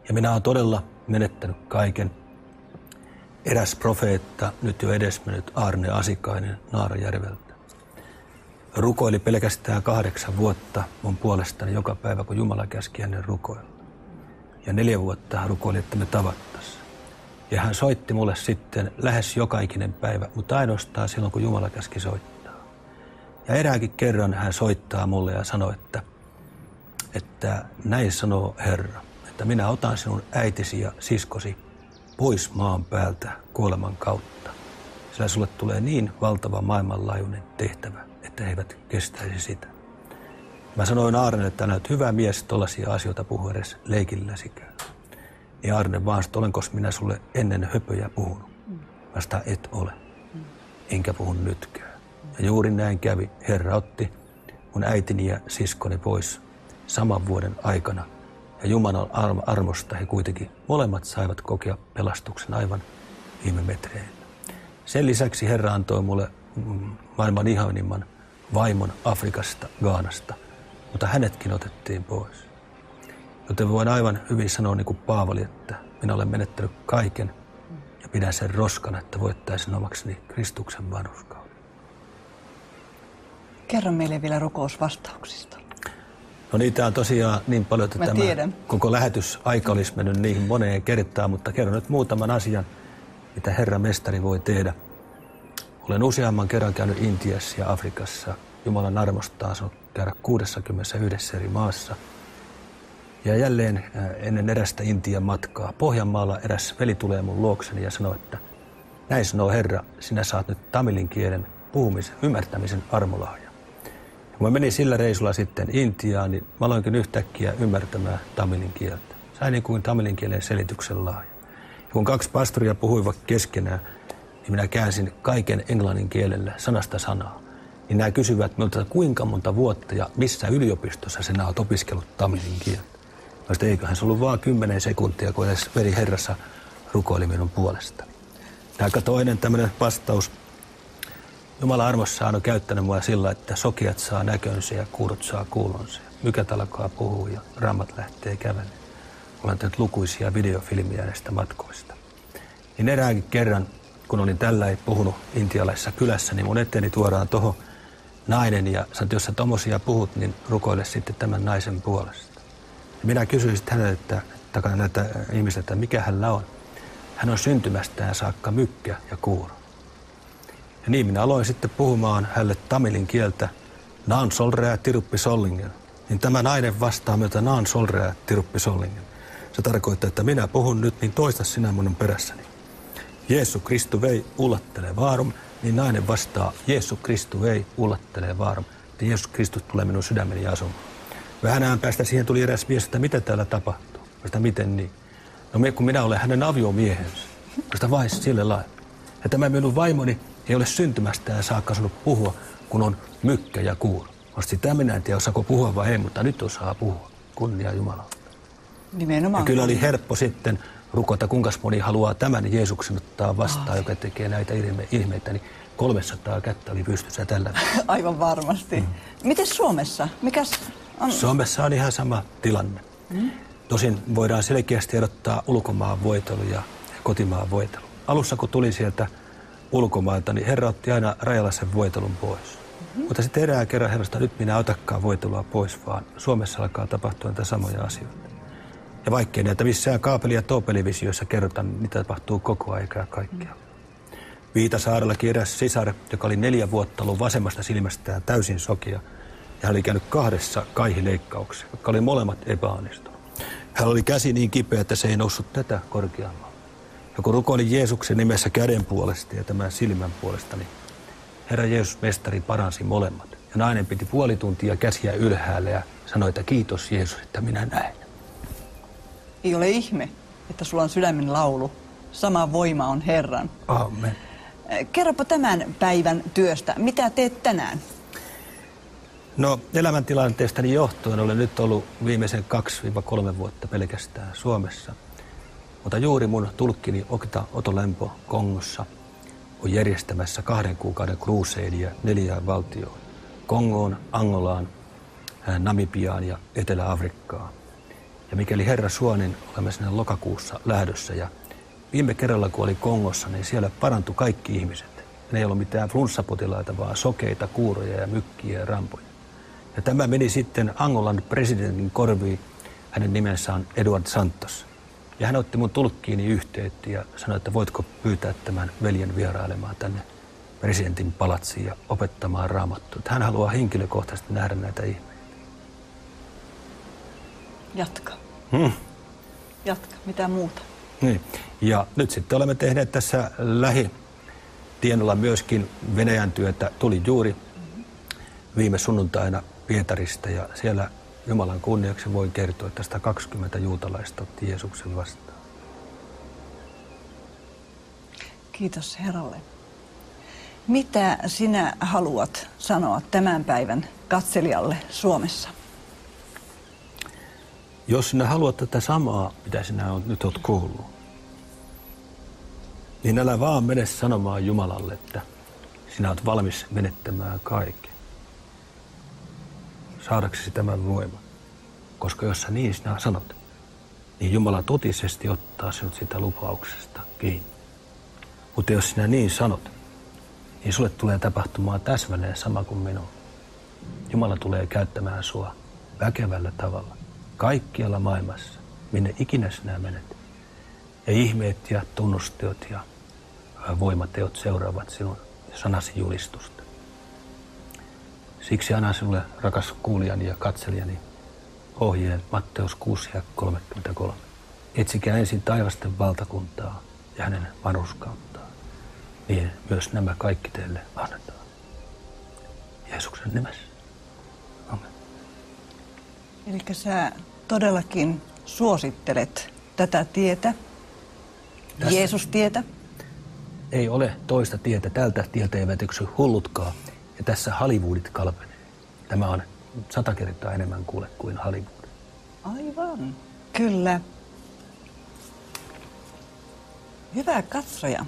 Ja minä olen todella menettänyt kaiken. Eräs profeetta, nyt jo edesmennyt Aarne Asikainen Naarajärveltä, rukoili pelkästään 8 vuotta mun puolestani joka päivä, kun Jumala käski hänen rukoilla. Ja 4 vuotta hän rukoili, että me tavattaisiin. Ja hän soitti mulle sitten lähes joka ikinen päivä, mutta ainoastaan silloin, kun Jumala käski soittaa. Ja eräänkin kerran hän soittaa mulle ja sanoi, että näin sanoo Herra, että minä otan sinun äitisi ja siskosi pois maan päältä kuoleman kautta. Sillä sulle tulee niin valtava maailmanlaajuinen tehtävä, että he eivät kestäisi sitä. Mä sanoin Aarnelle, että olet hyvä mies tollaisia asioita puhua edes leikilläsikään. Niin Aarne vaan, että olenko minä sulle ennen höpöjä puhunut? Vasta et ole, enkä puhu nytkään. Ja juuri näin kävi. Herra otti mun äitini ja siskoni pois saman vuoden aikana. Ja Jumalan armosta he kuitenkin molemmat saivat kokea pelastuksen aivan viime metreillä. Sen lisäksi Herra antoi mulle maailman ihanimman vaimon Afrikasta, Ghanasta, mutta hänetkin otettiin pois. Joten voin aivan hyvin sanoa niin kuin Paavali, että minä olen menettänyt kaiken ja pidän sen roskana, että voittaisin omakseni Kristuksen vanhurskauden. Kerro meille vielä rukousvastauksista. No niitä on tosiaan niin paljon, että tämä koko lähetysaika olisi mennyt niihin moneen kertaan, mutta kerron nyt muutaman asian, mitä Herra Mestari voi tehdä. Olen useamman kerran käynyt Intiassa ja Afrikassa. Jumalan armosta on saanut käydä 61 eri maassa. Ja jälleen ennen erästä Intian matkaa Pohjanmaalla eräs veli tulee mun luokseni ja sanoo, että näin sanoo Herra, sinä saat nyt tamilin kielen puhumisen, ymmärtämisen armolahja. Ja kun mä menin sillä reisulla sitten Intiaan, niin mä aloinkin yhtäkkiä ymmärtämään tamilin kieltä. Sain niin kuin tamilin kielen selityksen lahja. Ja kun 2 pastoria puhuivat keskenään, niin minä käänsin kaiken englannin kielellä sanasta sanaa. Niin nämä kysyvät minulta, että kuinka monta vuotta ja missä yliopistossa sinä olet opiskellut tamilin kieltä. Mä sanoin, eiköhän se ollut vaan 10 sekuntia, kun edes veri Herrassa rukoili minun puolestani. Aika toinen tämmöinen vastaus. Jumala armossaan on käyttänyt mua sillä, että sokeat saa näkönsä ja kuurot saa kuulonsa. Mykät alkaa puhua ja rammat lähtee kävelemään. Olen tehnyt lukuisia videofilmiä näistä matkoista. Niin eräänkin kerran, kun olin tällä puhunut intialaisessa kylässä, niin mun eteeni tuodaan toho nainen ja sanoin, että jos sä tommosia puhut, niin rukoile sitten tämän naisen puolesta. Ja minä kysyin sitten häneltä, näitä ihmisiltä, että mikä hänellä on. Hän on syntymästään saakka mykkä ja kuuro. Ja niin minä aloin sitten puhumaan hänelle tamilin kieltä naan solrea tiruppi sollingen. Niin tämä nainen vastaa myötä naan solrea tiruppi sollingen. Se tarkoittaa, että minä puhun nyt, niin toista sinä minun perässäni. Jeesu Kristu vei ullattelee vaarum, niin nainen vastaa, Jeesu Kristu vei ullattelee vaarum. Että Jeesus Kristus tulee minun sydämeni asumaan. Vähän ajan päästä siihen tuli eräs mies, että mitä täällä tapahtuu. Sitä miten niin? No kun minä olen hänen aviomiehensä. Sitä vain sille lailla. Ja tämä minun vaimoni ei ole syntymästään saakka saanut puhua, kun on mykkä ja kuuro. Sitä minä en tiedä, osaako puhua vai ei, mutta nyt osaa puhua. Kunnia Jumalalta. Nimenomaan. Ja kyllä oli helppo sitten rukota, kuinka moni haluaa tämän Jeesuksen ottaa vastaan, joka tekee näitä ihmeitä, niin 300 kättä oli pystyssä tällä. Aivan varmasti. Miten Suomessa? Mikäs on? Suomessa on ihan sama tilanne. Tosin voidaan selkeästi erottaa ulkomaan voitelu ja kotimaan voitelu. Alussa kun tuli sieltä ulkomailta, niin Herra otti aina rajalla sen voitelun pois. Mutta sitten erään kerran Herrasta, nyt minä otakaan voitelua pois, vaan Suomessa alkaa tapahtua näitä samoja asioita. Ja vaikkei näitä missään kaapeli- ja toopelivisioissa kerrotaan, niin niitä tapahtuu koko aikaa ja kaikkialla. Viitasaarellakin eräs sisar, joka oli 4 vuotta ollut vasemmasta silmästään täysin sokea. Ja hän oli käynyt 2 kaihileikkauksessa, jotka oli molemmat epäonnistuneet. Hän oli käsi niin kipeä, että se ei noussut tätä korkeammalla. Ja kun rukoilin Jeesuksen nimessä käden puolesta ja tämän silmän puolesta, niin Herra Jeesus Mestari paransi molemmat. Ja nainen piti puoli tuntia käsiä ylhäällä ja sanoi, että kiitos Jeesus, että minä näen. Ei ole ihme, että sulla on sydämen laulu. Sama voima on Herran. Amen. Kerropa tämän päivän työstä. Mitä teet tänään? No, elämäntilanteestani johtuen olen nyt ollut viimeisen 2-3 vuotta pelkästään Suomessa. Mutta juuri mun tulkkini Okta Otolempo Kongossa on järjestämässä 2 kuukauden crusadea 4 valtioon. Kongoon, Angolaan, Namibiaan ja Etelä-Afrikkaan. Ja mikäli Herra suo, niin olemme sinne lokakuussa lähdössä. Ja viime kerralla, kun oli Kongossa, niin siellä parantui kaikki ihmiset. Ne ei ollut mitään flunssapotilaita, vaan sokeita, kuuroja ja mykkiä ja rampoja. Ja tämä meni sitten Angolan presidentin korviin. Hänen nimensä on Eduardo Santos. Ja hän otti mun tulkkiini yhteyttä ja sanoi, että voitko pyytää tämän veljen vierailemaan tänne presidentin palatsiin ja opettamaan Raamattua. Hän haluaa henkilökohtaisesti nähdä näitä ihmeitä. Jatka. Jatka. Mitä muuta? Niin. Ja nyt sitten olemme tehneet tässä lähitienolla myöskin Venäjän työtä. Tuli juuri viime sunnuntaina Pietarista ja siellä Jumalan kunniaksi voi kertoa, että 120 juutalaista otti Jeesuksen vastaan. Kiitos Herralle. Mitä sinä haluat sanoa tämän päivän katselijalle Suomessa? Jos sinä haluat tätä samaa, mitä sinä nyt olet kuullut, niin älä vaan mene sanomaan Jumalalle, että sinä olet valmis menettämään kaiken. Saadaksesi tämän voiman. Koska jos sä niin sinä sanot, niin Jumala totisesti ottaa sinut sitä lupauksesta kiinni. Mutta jos sinä niin sanot, niin sulle tulee tapahtumaan täsmälleen sama kuin minun. Jumala tulee käyttämään sua väkevällä tavalla kaikkialla maailmassa, minne ikinä sinä menet. Ja ihmeet ja tunnusteot ja voimateot seuraavat sinun sanasi julistusta. Siksi annan sinulle, rakas kuulijani ja katselijani, ohjeen Matteus 6:33. Etsikää ensin taivasten valtakuntaa ja hänen vanhurskauttaan, niin myös nämä kaikki teille annetaan. Jeesuksen nimessä. Amen. Elikkä sä todellakin suosittelet tätä tietä, Jeesus-tietä? Ei ole toista tietä. Tältä tieltä eivät yksy hullutkaan. Ja tässä Hollywoodit kalpenee. Tämä on 100 kertaa enemmän kuule kuin Hollywood. Aivan. Kyllä. Hyvä katsoja.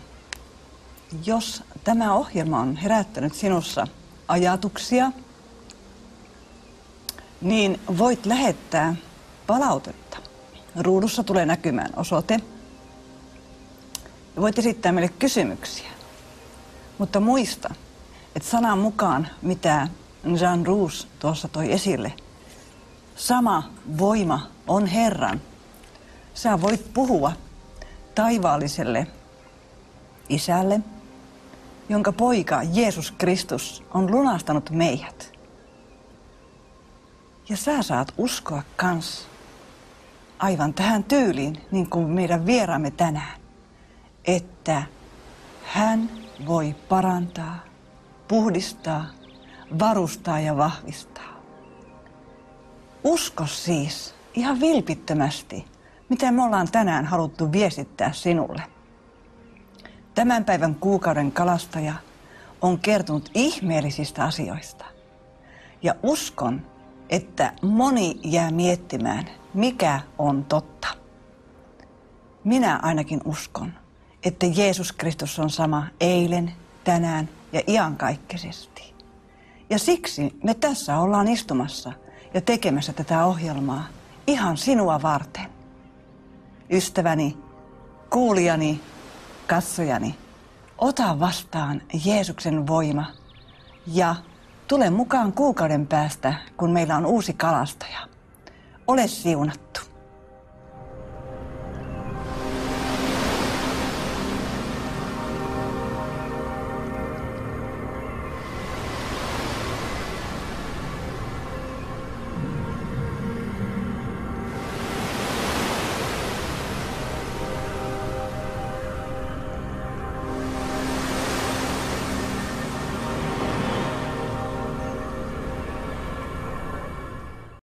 Jos tämä ohjelma on herättänyt sinussa ajatuksia, niin voit lähettää palautetta. Ruudussa tulee näkymään osoite. Voit esittää meille kysymyksiä. Mutta muista, että sanan mukaan, mitä Jean Rouge tuossa toi esille, sama voima on Herran. Sä voit puhua taivaalliselle Isälle, jonka poika Jeesus Kristus on lunastanut meidät. Ja sä saat uskoa kans aivan tähän tyyliin, niin kuin meidän vieraamme tänään, että hän voi parantaa, puhdistaa, varustaa ja vahvistaa. Usko siis ihan vilpittömästi, mitä me ollaan tänään haluttu viestittää sinulle. Tämän päivän kuukauden kalastaja on kertonut ihmeellisistä asioista. Ja uskon, että moni jää miettimään, mikä on totta. Minä ainakin uskon, että Jeesus Kristus on sama eilen, tänään ja iankaikkisesti. Ja siksi me tässä ollaan istumassa ja tekemässä tätä ohjelmaa ihan sinua varten. Ystäväni, kuulijani, katsojani, ota vastaan Jeesuksen voima ja tule mukaan kuukauden päästä, kun meillä on uusi kalastaja. Ole siunattu.